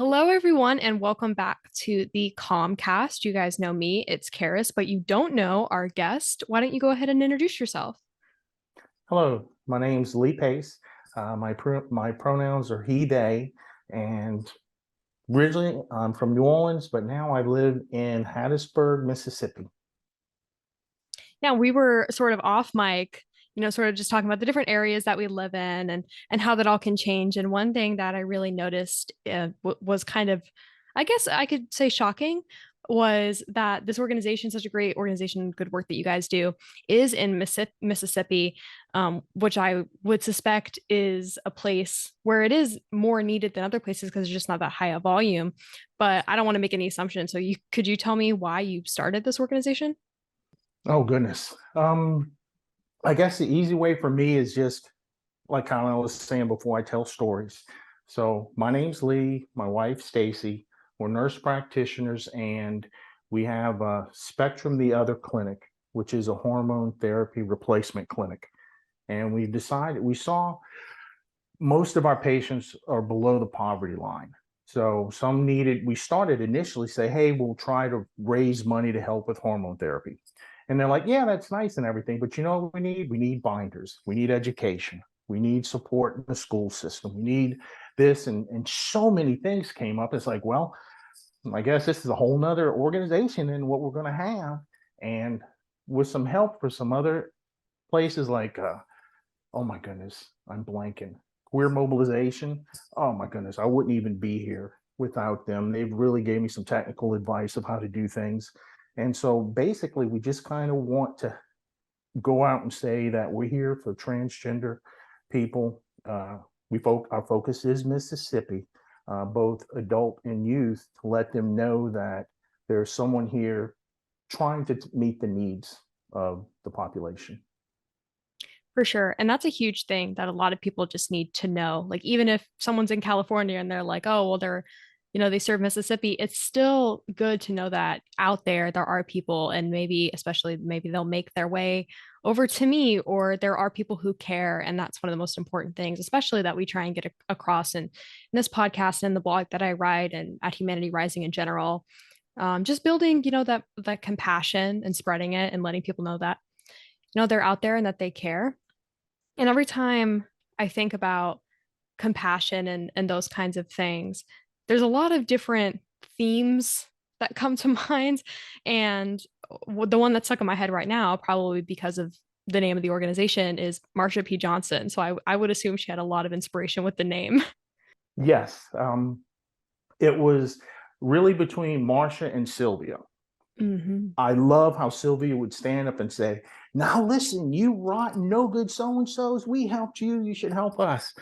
Hello, everyone, and welcome back to the Comcast. You guys know me, it's Carys, but you don't know our guest. Why don't you go ahead and introduce yourself? Hello, my name's Lee Pace. My pronouns are he, they, and originally I'm from New Orleans, but now I live in Hattiesburg, Mississippi. Yeah, we were sort of off mic, sort of just talking about the different areas that we live in and how that all can change. And one thing that I really noticed was kind of, I guess I could say shocking, was that this organization, such a great organization, good work that you guys do, is in Mississippi, which I would suspect is a place where it is more needed than other places because it's just not that high a volume. But I don't want to make any assumptions. So could you tell me why you started this organization? Oh goodness. I guess the easy way for me is just like kind of I was saying before I tell stories. So my name's Lee, my wife Stacy. We're nurse practitioners, and we have Spectrum the Other Clinic, which is a hormone therapy replacement clinic. And we saw most of our patients are below the poverty line. So we started initially say, hey, we'll try to raise money to help with hormone therapy. And they're like, yeah, that's nice and everything. But you know what we need? We need binders. We need education. We need support in the school system. We need this. And so many things came up. It's like, well, I guess this is a whole nother organization than what we're going to have. And with some help for some other places like oh my goodness, I'm blanking. Queer mobilization. Oh my goodness, I wouldn't even be here without them. They really gave me some technical advice of how to do things. And so basically, we just kind of want to go out and say that we're here for transgender people. Our focus is Mississippi, both adult and youth, to let them know that there's someone here trying to meet the needs of the population. For sure. And that's a huge thing that a lot of people just need to know. Like, even if someone's in California and they're like, oh, well, they serve Mississippi, it's still good to know that out there are people, and maybe they'll make their way over to me, or there are people who care. And that's one of the most important things, especially that we try and get across in this podcast and the blog that I write and at Humanity Rising in general. Just building, that compassion and spreading it and letting people know that, they're out there and that they care. And every time I think about compassion and those kinds of things, there's a lot of different themes that come to mind. And the one that's stuck in my head right now, probably because of the name of the organization, is Marsha P. Johnson. So I would assume she had a lot of inspiration with the name. Yes, it was really between Marsha and Sylvia. Hmm. I love how Sylvia would stand up and say, now listen, you rotten, no good so and so's, we helped you, you should help us.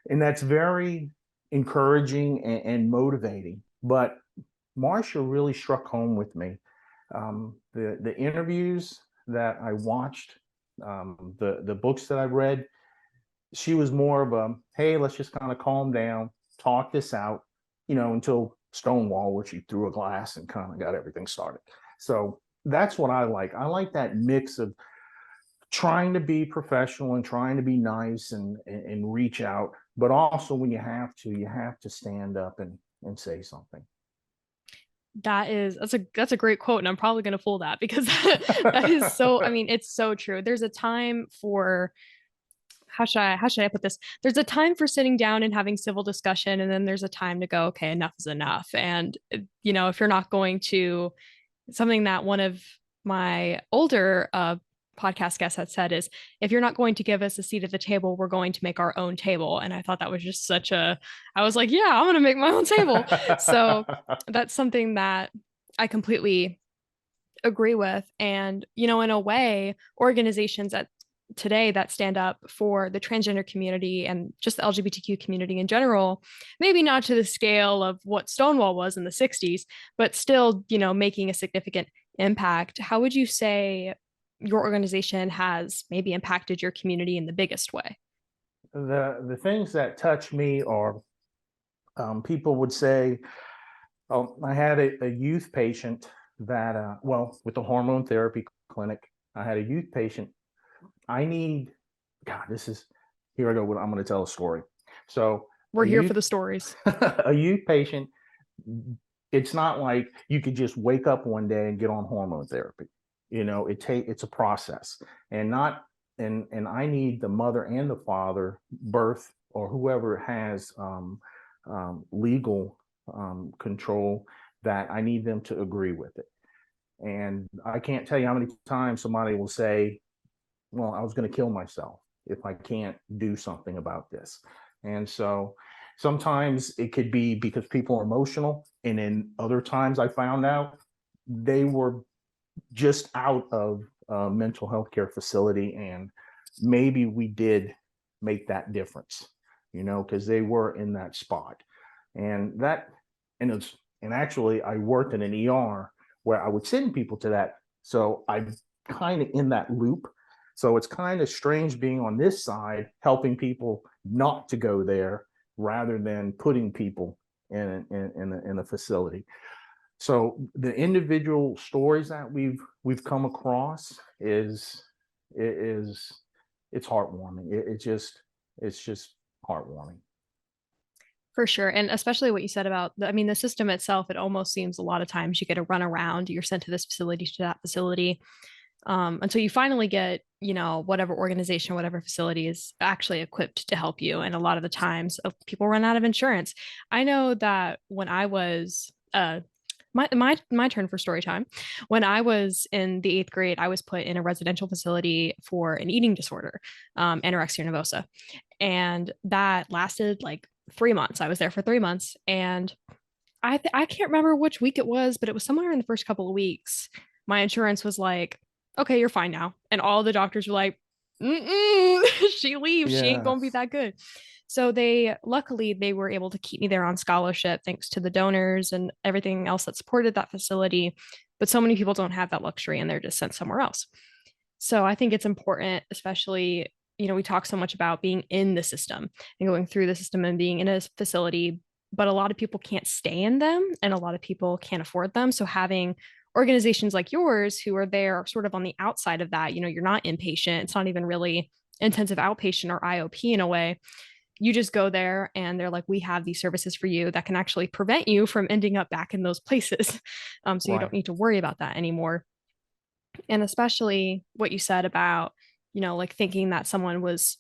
And that's very encouraging and motivating. But Marsha really struck home with me. The interviews that I watched, the books that I read, she was more of a, hey, let's just kind of calm down, talk this out, until Stonewall, where she threw a glass and kind of got everything started. So that's what I like. I like that mix of trying to be professional and trying to be nice and reach out, but also when you have to stand up and say something. That's a great quote, and I'm probably going to pull that because that is so, I mean, it's so true. There's a time for, how should I put this? There's a time for sitting down and having civil discussion, and then there's a time to go, okay, enough is enough. And if you're not going to, something that one of my older podcast guests had said is, if you're not going to give us a seat at the table, we're going to make our own table. And I thought that was just I was like, yeah, I'm going to make my own table. So that's something that I completely agree with. And, in a way, organizations that today that stand up for the transgender community and just the LGBTQ community in general, maybe not to the scale of what Stonewall was in the 60s, but still, making a significant impact. How would you say your organization has maybe impacted your community in the biggest way? The things that touch me are people would say, oh, I had a youth patient that, with the hormone therapy clinic, I had a youth patient. I need, God, here I go. I'm going to tell a story. So We're A here for youth the stories. a youth patient, it's not like you could just wake up one day and get on hormone therapy. It's a process, and not and I need the mother and the father, birth or whoever has legal control, that I need them to agree with it. And I can't tell you how many times somebody will say, well, I was going to kill myself if I can't do something about this. And so sometimes it could be because people are emotional. And then other times I found out they were just out of a mental health care facility. And maybe we did make that difference, because they were in that spot. And that, and it's, and actually I worked in an ER where I would send people to that. So I'm kind of in that loop. So it's kind of strange being on this side, helping people not to go there rather than putting people in a facility. So the individual stories that we've come across is it's heartwarming. It's just heartwarming. For sure. And especially what you said about the system itself, it almost seems a lot of times you get to run around, you're sent to this facility, to that facility, until you finally get, whatever organization, whatever facility is actually equipped to help you. And a lot of the times people run out of insurance. I know that when I was, my turn for story time. When I was in the 8th grade, I was put in a residential facility for an eating disorder, anorexia nervosa, and that lasted like 3 months. I was there for 3 months, and I can't remember which week it was, but it was somewhere in the first couple of weeks. My insurance was like, "Okay, you're fine now," and all the doctors were like, "Mm-mm, she leaves. She ain't gonna be Yes. that good." So luckily they were able to keep me there on scholarship thanks to the donors and everything else that supported that facility. But so many people don't have that luxury and they're just sent somewhere else. So I think it's important, especially, we talk so much about being in the system and going through the system and being in a facility, but a lot of people can't stay in them and a lot of people can't afford them. So having organizations like yours who are there sort of on the outside of that, you're not inpatient, it's not even really intensive outpatient or IOP in a way. You just go there and they're like, we have these services for you that can actually prevent you from ending up back in those places. So you don't Right. need to worry about that anymore. And especially what you said about, like thinking that someone was,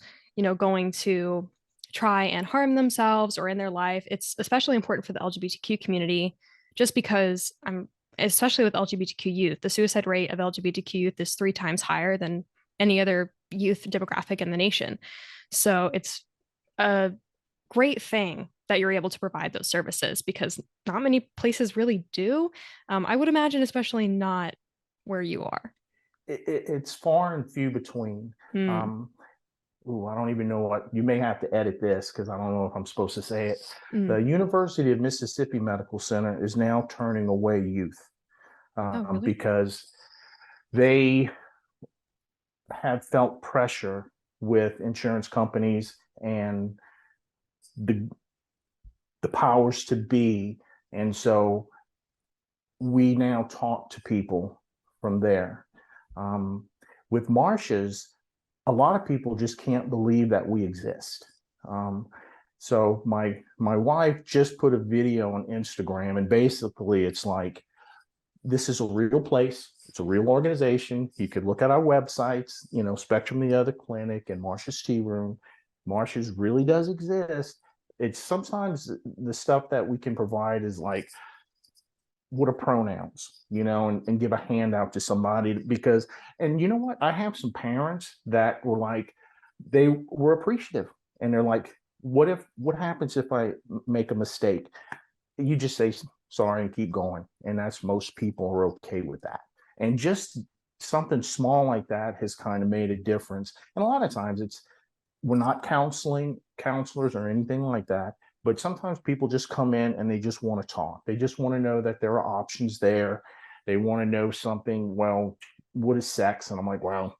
going to try and harm themselves or in their life. It's especially important for the LGBTQ community, just because especially with LGBTQ youth, the suicide rate of LGBTQ youth is 3 times higher than any other youth demographic in the nation. So it's a great thing that you're able to provide those services because not many places really do. I would imagine, especially not where you are. It's far and few between. Mm, Um, I don't even know what you may have to edit this because I don't know if I'm supposed to say it. The mm. University of Mississippi Medical Center is now turning away youth Oh, really? because they have felt pressure with insurance companies and the powers to be, and so we now talk to people from there. Um, with Marsha's, a lot of people just can't believe that we exist. Um, so my wife just put a video on Instagram, and basically it's like, this is a real place. It's a real organization. You could look at our websites, Spectrum, the other clinic, and Marsha's Tea Room. Marsha's really does exist. It's sometimes the stuff that we can provide is like, what are pronouns, and give a handout to somebody because, and you know what? I have some parents that were like, they were appreciative and they're like, what happens if I make a mistake? You just say sorry and keep going. And that's, most people are okay with that. And just something small like that has kind of made a difference. And a lot of times we're not counselors or anything like that, but sometimes people just come in and they just want to talk. They just want to know that there are options there. They want to know something. Well, what is sex? And I'm like, well,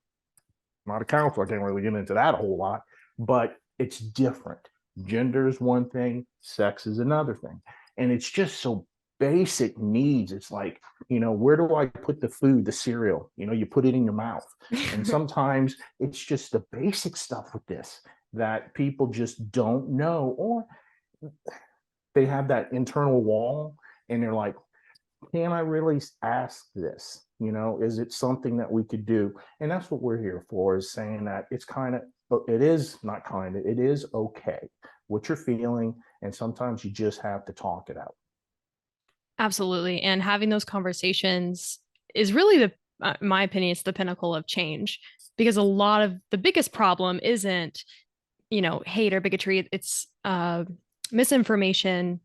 I'm not a counselor. I can't really get into that a whole lot, but it's different. Gender is one thing, sex is another thing. And it's just so basic needs. It's like, where do I put the food, the cereal? You put it in your mouth. And sometimes it's just the basic stuff with this that people just don't know. Or they have that internal wall, and they're like, can I really ask this? Is it something that we could do? And that's what we're here for, is saying that it's kind of, it is not kind of, it is okay what you're feeling. And sometimes you just have to talk it out. Absolutely. And having those conversations is really in my opinion, it's the pinnacle of change, because a lot of the biggest problem isn't, hate or bigotry. It's misinformation,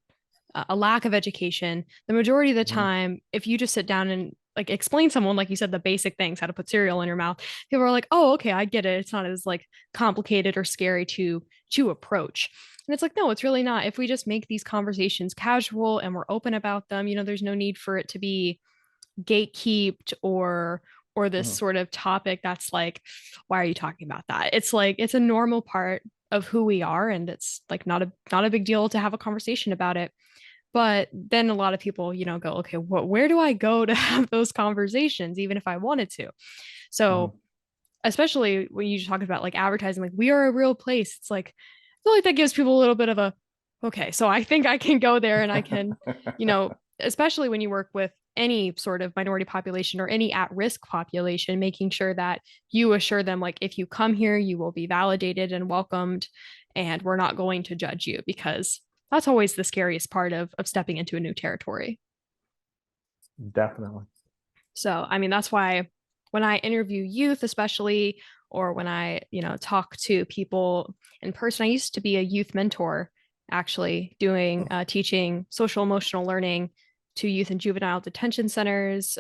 a lack of education. The majority of the Mhm. time, if you just sit down and like explain someone, like you said, the basic things, how to put cereal in your mouth, people are like, oh, okay, I get it. It's not as like complicated or scary to approach. And it's like, no, it's really not. If we just make these conversations casual and we're open about them, there's no need for it to be gatekeeped or this Mhm. sort of topic that's like, why are you talking about that? It's like it's a normal part of who we are, and it's like not a big deal to have a conversation about it. But then a lot of people, go, okay, where do I go to have those conversations, even if I wanted to? So, Mhm. especially when you talk about like advertising, like we are a real place. It's like, I feel like that gives people a little bit of a, okay, so I think I can go there and I can, especially when you work with any sort of minority population or any at-risk population, making sure that you assure them, like, if you come here, you will be validated and welcomed, and we're not going to judge you, because that's always the scariest part of stepping into a new territory. Definitely. So, I mean, that's why when I interview youth, especially, or when I, talk to people in person, I used to be a youth mentor, actually doing teaching social emotional learning to youth and juvenile detention centers,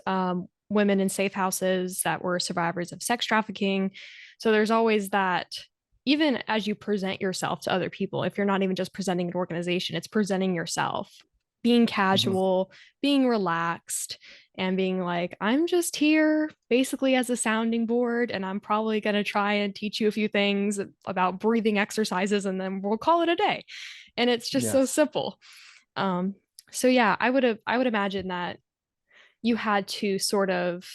women in safe houses that were survivors of sex trafficking. So there's always that, even as you present yourself to other people, if you're not even just presenting an organization, it's presenting yourself, being Mhm. casual, being relaxed, and being like, I'm just here basically as a sounding board, and I'm probably going to try and teach you a few things about breathing exercises, and then we'll call it a day. And it's just so Yes. simple. Um, so yeah, I would imagine that you had to sort of,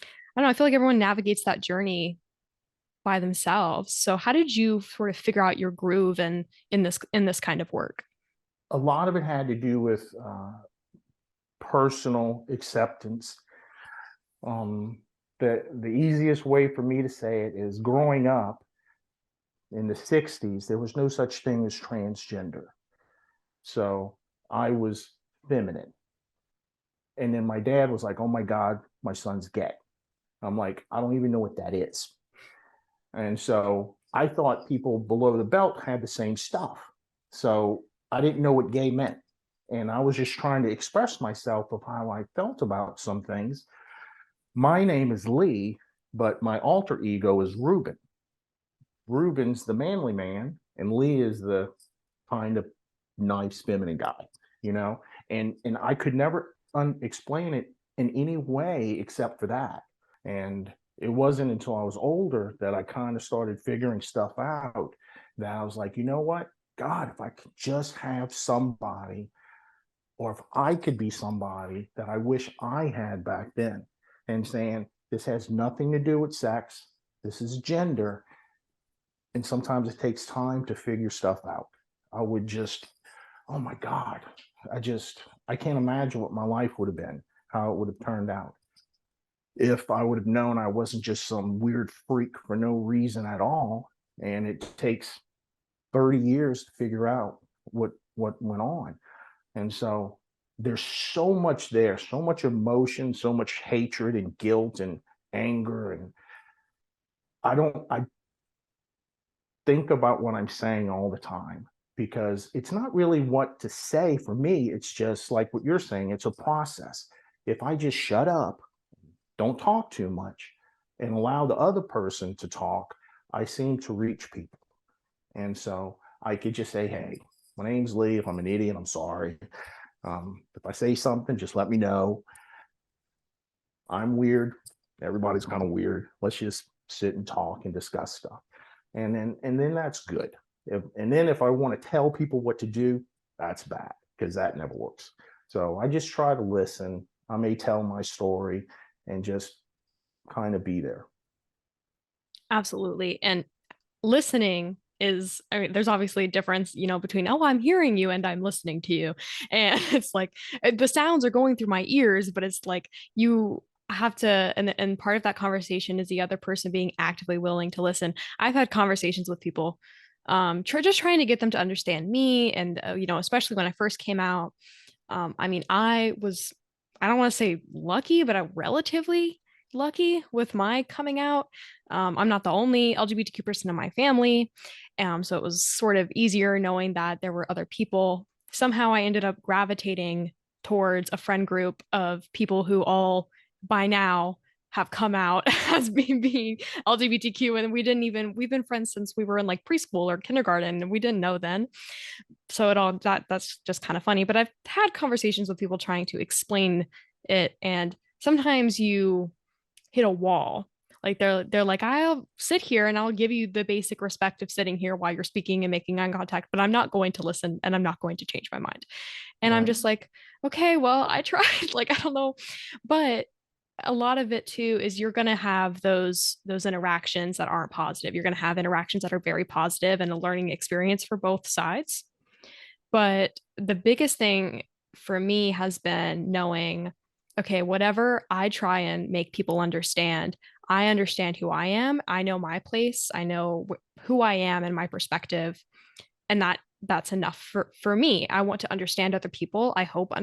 I don't know, I feel like everyone navigates that journey by themselves. So how did you sort of figure out your groove and in this kind of work? A lot of it had to do with personal acceptance. Um, the easiest way for me to say it is, growing up in the 60s, there was no such thing as transgender. So I was feminine. And then my dad was like, oh my God, my son's gay. I'm like, I don't even know what that is. And so I thought people below the belt had the same stuff. So I didn't know what gay meant. And I was just trying to express myself of how I felt about some things. My name is Lee, but my alter ego is Ruben. Ruben's the manly man, and Lee is the kind of nice feminine guy, you know. And I could never explain it in any way except for that. And it wasn't until I was older that I kind of started figuring stuff out, that I was like, you know what, God, if I could just have somebody, or if I could be somebody that I wish I had back then, and saying this has nothing to do with sex, this is gender, and sometimes it takes time to figure stuff out. I would just, oh my God, I can't imagine what my life would have been, how it would have turned out, if I would have known I wasn't just some weird freak for no reason at all. And it takes 30 years to figure out what went on. And so there's so much there, so much emotion, so much hatred and guilt and anger. And I think about what I'm saying all the time, because it's not really what to say for me. It's just like what you're saying, it's a process. If I just shut up, don't talk too much, and allow the other person to talk, I seem to reach people. And so I could just say, hey, my name's Lee. If I'm an idiot, I'm sorry. If I say something, just let me know. I'm weird. Everybody's kind of weird. Let's just sit and talk and discuss stuff. And then that's good. And then if I want to tell people what to do, that's bad, because that never works. So I just try to listen. I may tell my story and just kind of be there. Absolutely. And listening is, I mean, there's obviously a difference, between, oh, I'm hearing you and I'm listening to you. And it's like the sounds are going through my ears, but it's like you have to, and part of that conversation is the other person being actively willing to listen. I've had conversations with people, just trying to get them to understand me. And, especially when I first came out, I mean, I don't want to say lucky, but I'm relatively lucky with my coming out. I'm not the only LGBTQ person in my family. So it was sort of easier knowing that there were other people. Somehow I ended up gravitating towards a friend group of people who all by now have come out as being LGBTQ. And we've been friends since we were in like preschool or kindergarten, and we didn't know then. So that's just kind of funny. But I've had conversations with people trying to explain it, and sometimes you hit a wall. Like they're like, I'll sit here and I'll give you the basic respect of sitting here while you're speaking and making eye contact, but I'm not going to listen and I'm not going to change my mind. And I'm Right. just like, okay, well, I tried. Like, I don't know. But a lot of it too is you're going to have those interactions that aren't positive. You're going to have interactions that are very positive and a learning experience for both sides. But the biggest thing for me has been knowing, okay, whatever I try and make people understand, I understand who I am. I know my place. I know who I am and my perspective. And that's enough for me. I want to understand other people. I hope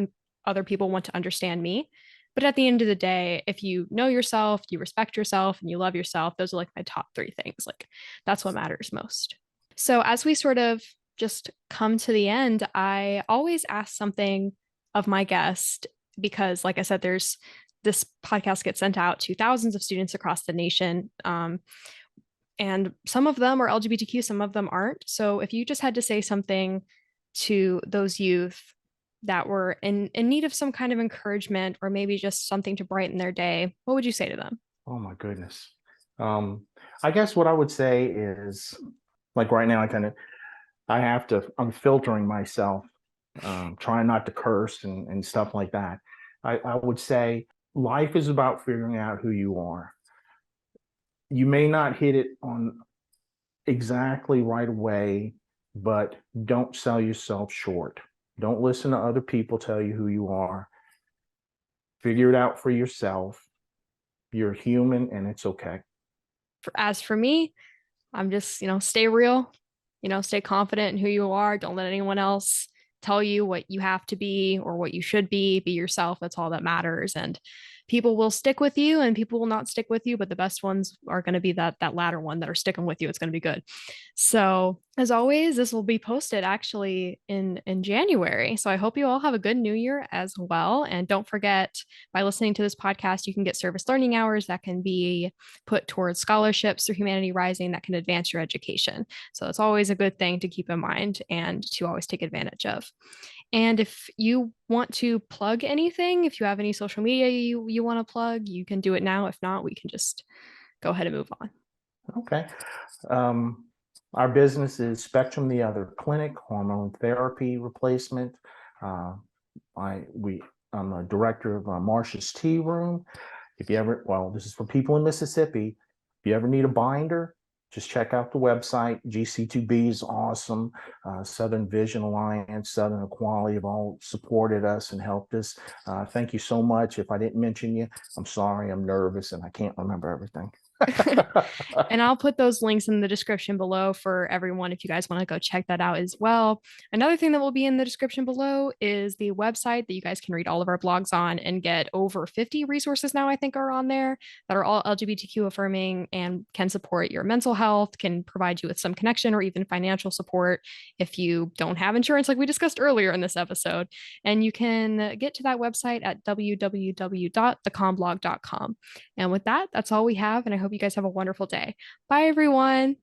other people want to understand me. But at the end of the day, if you know yourself, you respect yourself, and you love yourself, those are like my top three things. Like that's what matters most. So as we sort of just come to the end, I always ask something of my guest because, like I said, there's this podcast gets sent out to thousands of students across the nation. And some of them are LGBTQ, some of them aren't. So if you just had to say something to those youth that were in need of some kind of encouragement or maybe just something to brighten their day, what would you say to them? Oh my goodness. I guess what I would say is, like right now, I'm filtering myself, trying not to curse and stuff like that. I would say life is about figuring out who you are. You may not hit it on exactly right away, but don't sell yourself short. Don't listen to other people tell you who you are. Figure it out for yourself. You're human and it's okay. As for me, I'm just, stay real, stay confident in who you are. Don't let anyone else tell you what you have to be or what you should be. Be yourself. That's all that matters. And people will stick with you and people will not stick with you, but the best ones are going to be that latter one that are sticking with you. It's going to be good. So as always, this will be posted actually in January. So I hope you all have a good new year as well. And don't forget, by listening to this podcast, you can get service learning hours that can be put towards scholarships through Humanity Rising that can advance your education. So it's always a good thing to keep in mind and to always take advantage of. And if you want to plug anything, if you have any social media you want to plug, you can do it now. If not, we can just go ahead and move on. Okay. Um, our business is Spectrum the Other Clinic, hormone therapy replacement. Uh, I'm a director of Marsha's Tea Room. If you ever, well, this is for people in Mississippi. If you ever need a binder, just check out the website. GC2B is awesome. Southern Vision Alliance, Southern Equality have all supported us and helped us. Thank you so much. If I didn't mention you, I'm sorry. I'm nervous and I can't remember everything. And I'll put those links in the description below for everyone if you guys want to go check that out as well. Another thing that will be in the description below is the website that you guys can read all of our blogs on and get over 50 resources now, I think, are on there that are all LGBTQ affirming and can support your mental health, can provide you with some connection or even financial support if you don't have insurance, like we discussed earlier in this episode. And you can get to that website at www.thecomblog.com. And with that, that's all we have. And I hope you guys have a wonderful day. Bye, everyone.